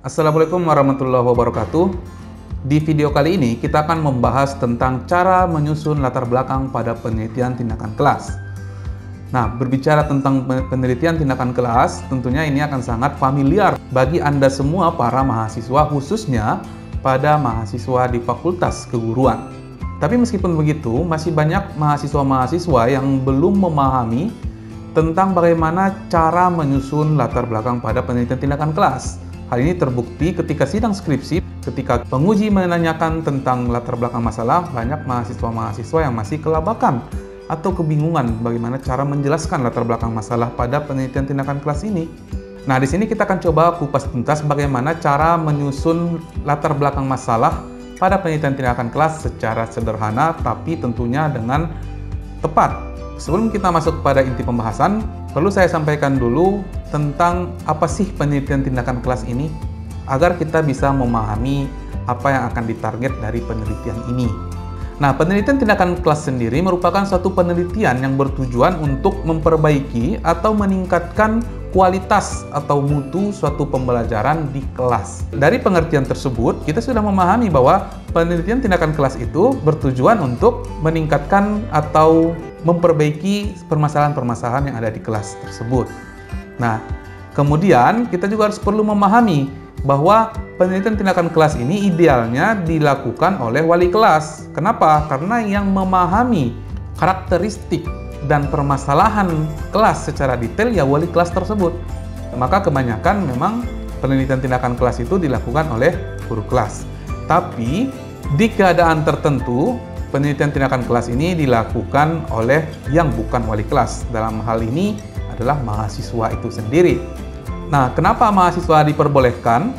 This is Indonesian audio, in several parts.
Assalamualaikum warahmatullahi wabarakatuh. Di video kali ini kita akan membahas tentang cara menyusun latar belakang pada penelitian tindakan kelas. Nah, berbicara tentang penelitian tindakan kelas, tentunya ini akan sangat familiar bagi Anda semua para mahasiswa, khususnya pada mahasiswa di Fakultas Keguruan. Tapi meskipun begitu, masih banyak mahasiswa-mahasiswa yang belum memahami tentang bagaimana cara menyusun latar belakang pada penelitian tindakan kelas. Hal ini terbukti ketika sidang skripsi, ketika penguji menanyakan tentang latar belakang masalah, banyak mahasiswa-mahasiswa yang masih kelabakan atau kebingungan bagaimana cara menjelaskan latar belakang masalah pada penelitian tindakan kelas ini. Nah, di sini kita akan coba kupas tuntas bagaimana cara menyusun latar belakang masalah pada penelitian tindakan kelas secara sederhana, tapi tentunya dengan tepat. Sebelum kita masuk pada inti pembahasan, perlu saya sampaikan dulu tentang apa sih penelitian tindakan kelas ini, agar kita bisa memahami apa yang akan ditarget dari penelitian ini. Nah, penelitian tindakan kelas sendiri merupakan suatu penelitian yang bertujuan untuk memperbaiki atau meningkatkan kualitas atau mutu suatu pembelajaran di kelas. Dari pengertian tersebut, kita sudah memahami bahwa penelitian tindakan kelas itu bertujuan untuk meningkatkan atau memperbaiki permasalahan-permasalahan yang ada di kelas tersebut. Nah, kemudian kita juga harus perlu memahami bahwa penelitian tindakan kelas ini idealnya dilakukan oleh wali kelas. Kenapa? Karena yang memahami karakteristik dan permasalahan kelas secara detail ya wali kelas tersebut. Maka kebanyakan memang penelitian tindakan kelas itu dilakukan oleh guru kelas. Tapi di keadaan tertentu penelitian tindakan kelas ini dilakukan oleh yang bukan wali kelas. Dalam hal ini adalah mahasiswa itu sendiri. Nah, kenapa mahasiswa diperbolehkan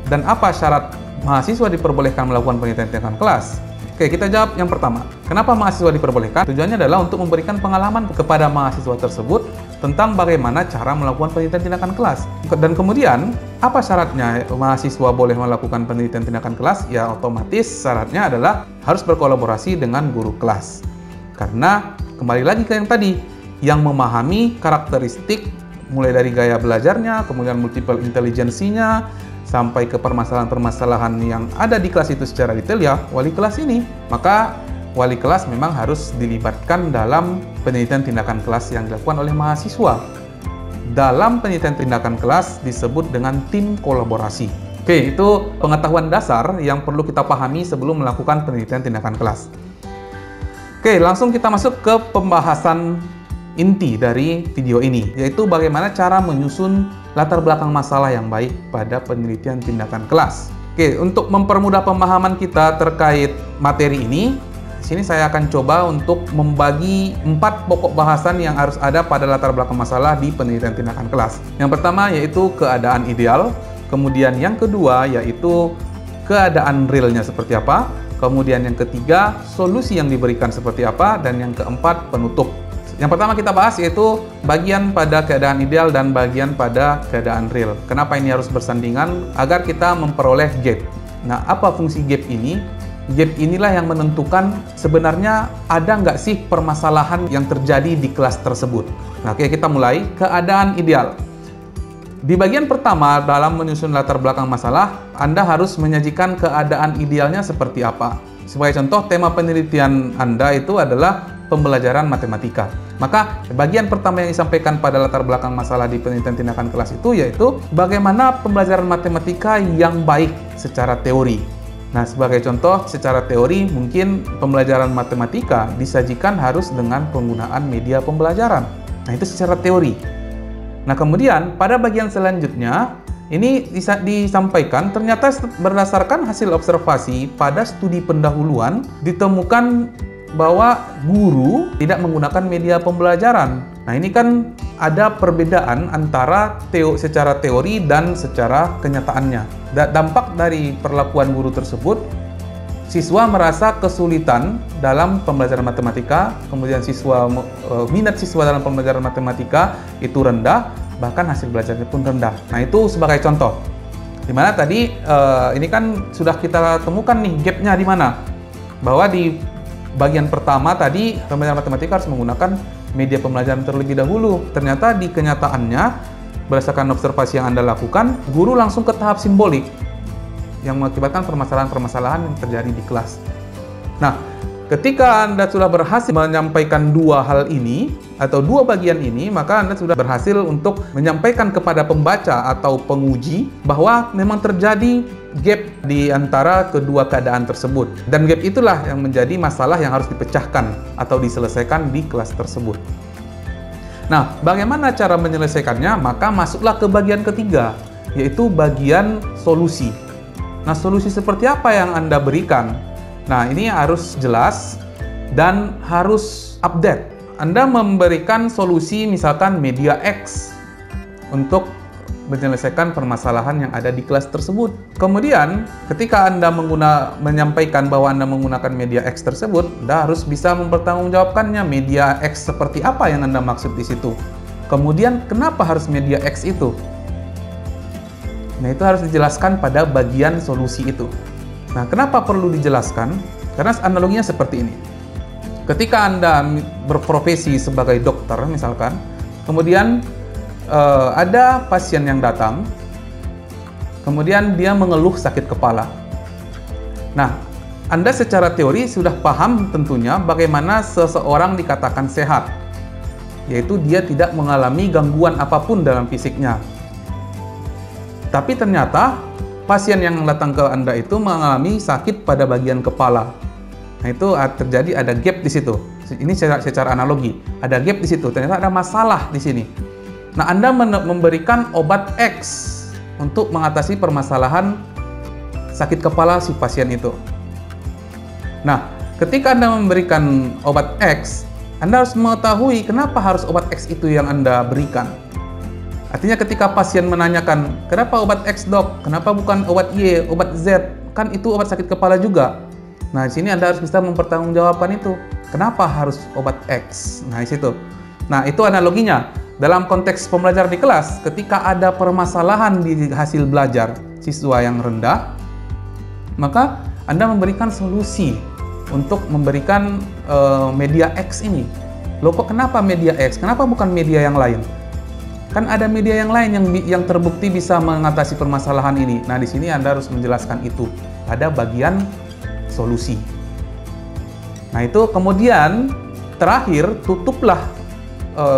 dan apa syarat mahasiswa diperbolehkan melakukan penelitian tindakan kelas? Oke, kita jawab yang pertama. Kenapa mahasiswa diperbolehkan? Tujuannya adalah untuk memberikan pengalaman kepada mahasiswa tersebut tentang bagaimana cara melakukan penelitian tindakan kelas. Dan kemudian, apa syaratnya mahasiswa boleh melakukan penelitian tindakan kelas? Ya, otomatis syaratnya adalah harus berkolaborasi dengan guru kelas. Karena, kembali lagi ke yang tadi, yang memahami karakteristik mulai dari gaya belajarnya, kemudian multiple intelligensinya, sampai ke permasalahan-permasalahan yang ada di kelas itu secara detail ya wali kelas ini. Maka wali kelas memang harus dilibatkan dalam penelitian tindakan kelas yang dilakukan oleh mahasiswa. Dalam penelitian tindakan kelas disebut dengan tim kolaborasi. Oke, itu pengetahuan dasar yang perlu kita pahami sebelum melakukan penelitian tindakan kelas. Oke, langsung kita masuk ke pembahasan inti dari video ini, yaitu bagaimana cara menyusun latar belakang masalah yang baik pada penelitian tindakan kelas. Oke, untuk mempermudah pemahaman kita terkait materi ini, di sini saya akan coba untuk membagi 4 pokok bahasan yang harus ada pada latar belakang masalah di penelitian tindakan kelas. Yang pertama yaitu keadaan ideal, kemudian yang kedua yaitu keadaan realnya seperti apa, kemudian yang ketiga solusi yang diberikan seperti apa, dan yang keempat penutup. Yang pertama kita bahas yaitu bagian pada keadaan ideal dan bagian pada keadaan real. Kenapa ini harus bersandingan? Agar kita memperoleh gap. Nah, apa fungsi gap ini? Gap inilah yang menentukan sebenarnya ada nggak sih permasalahan yang terjadi di kelas tersebut. Nah, oke, kita mulai. Keadaan ideal. Di bagian pertama dalam menyusun latar belakang masalah, Anda harus menyajikan keadaan idealnya seperti apa. Sebagai contoh, tema penelitian Anda itu adalah pembelajaran matematika. Maka bagian pertama yang disampaikan pada latar belakang masalah di penelitian tindakan kelas itu yaitu bagaimana pembelajaran matematika yang baik secara teori. Nah, sebagai contoh secara teori mungkin pembelajaran matematika disajikan harus dengan penggunaan media pembelajaran. Nah, itu secara teori. Nah, kemudian pada bagian selanjutnya ini disampaikan ternyata berdasarkan hasil observasi pada studi pendahuluan ditemukan bahwa guru tidak menggunakan media pembelajaran. Nah, ini kan ada perbedaan antara secara teori dan secara kenyataannya. Dampak dari perlakuan guru tersebut, siswa merasa kesulitan dalam pembelajaran matematika, kemudian minat siswa dalam pembelajaran matematika itu rendah, bahkan hasil belajarnya pun rendah. Nah, itu sebagai contoh. Dimana tadi ini kan sudah kita temukan nih gapnya di mana? Bahwa di bagian pertama tadi pembelajaran matematika harus menggunakan media pembelajaran terlebih dahulu. Ternyata di kenyataannya berdasarkan observasi yang Anda lakukan, guru langsung ke tahap simbolik yang mengakibatkan permasalahan-permasalahan yang terjadi di kelas. Nah, ketika Anda sudah berhasil menyampaikan dua hal ini atau dua bagian ini, maka Anda sudah berhasil untuk menyampaikan kepada pembaca atau penguji bahwa memang terjadi gap di antara kedua keadaan tersebut. Dan gap itulah yang menjadi masalah yang harus dipecahkan atau diselesaikan di kelas tersebut. Nah, bagaimana cara menyelesaikannya? Maka masuklah ke bagian ketiga, yaitu bagian solusi. Nah, solusi seperti apa yang Anda berikan? Nah, ini harus jelas dan harus update. Anda memberikan solusi misalkan media X untuk menyelesaikan permasalahan yang ada di kelas tersebut. Kemudian, ketika Anda menyampaikan bahwa Anda menggunakan media X tersebut, Anda harus bisa mempertanggungjawabkannya. Media X seperti apa yang Anda maksud di situ? Kemudian, kenapa harus media X itu? Nah, itu harus dijelaskan pada bagian solusi itu. Nah, kenapa perlu dijelaskan? Karena analoginya seperti ini. Ketika Anda berprofesi sebagai dokter, misalkan, kemudian ada pasien yang datang, kemudian dia mengeluh sakit kepala. Nah, Anda secara teori sudah paham tentunya bagaimana seseorang dikatakan sehat, yaitu dia tidak mengalami gangguan apapun dalam fisiknya. Tapi ternyata pasien yang datang ke Anda itu mengalami sakit pada bagian kepala. Nah, itu terjadi ada gap di situ. Ini secara analogi, ada gap di situ. Ternyata ada masalah di sini. Nah, Anda memberikan obat X untuk mengatasi permasalahan sakit kepala si pasien itu. Nah, ketika Anda memberikan obat X, Anda harus mengetahui kenapa harus obat X itu yang Anda berikan. Artinya ketika pasien menanyakan, kenapa obat X dok? Kenapa bukan obat Y, obat Z? Kan itu obat sakit kepala juga. Nah, di sini Anda harus bisa mempertanggungjawabkan itu. Kenapa harus obat X? Nah, di situ. Nah, itu analoginya. Dalam konteks pembelajaran di kelas, ketika ada permasalahan di hasil belajar siswa yang rendah, maka Anda memberikan solusi untuk memberikan media X ini. Loh, kok kenapa media X? Kenapa bukan media yang lain? Kan ada media yang lain yang terbukti bisa mengatasi permasalahan ini. Nah, di sini Anda harus menjelaskan itu pada bagian solusi. Nah, itu kemudian terakhir tutuplah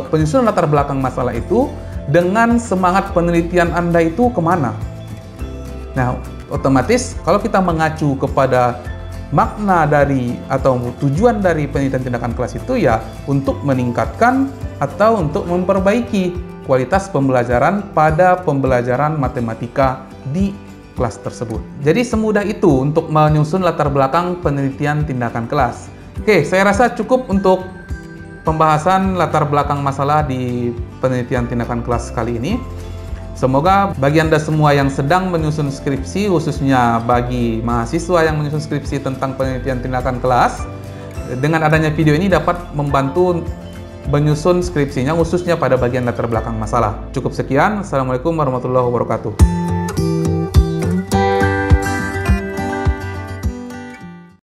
penyusunan latar belakang masalah itu dengan semangat penelitian Anda itu kemana. Nah, otomatis kalau kita mengacu kepada makna dari atau tujuan dari penelitian tindakan kelas itu ya untuk meningkatkan atau untuk memperbaiki kualitas pembelajaran pada pembelajaran matematika di kelas tersebut. Jadi semudah itu untuk menyusun latar belakang penelitian tindakan kelas. Oke, saya rasa cukup untuk pembahasan latar belakang masalah di penelitian tindakan kelas kali ini. Semoga bagi Anda semua yang sedang menyusun skripsi, khususnya bagi mahasiswa yang menyusun skripsi tentang penelitian tindakan kelas, dengan adanya video ini dapat membantu menyusun skripsinya khususnya pada bagian latar belakang masalah. Cukup sekian. Assalamualaikum warahmatullahi wabarakatuh.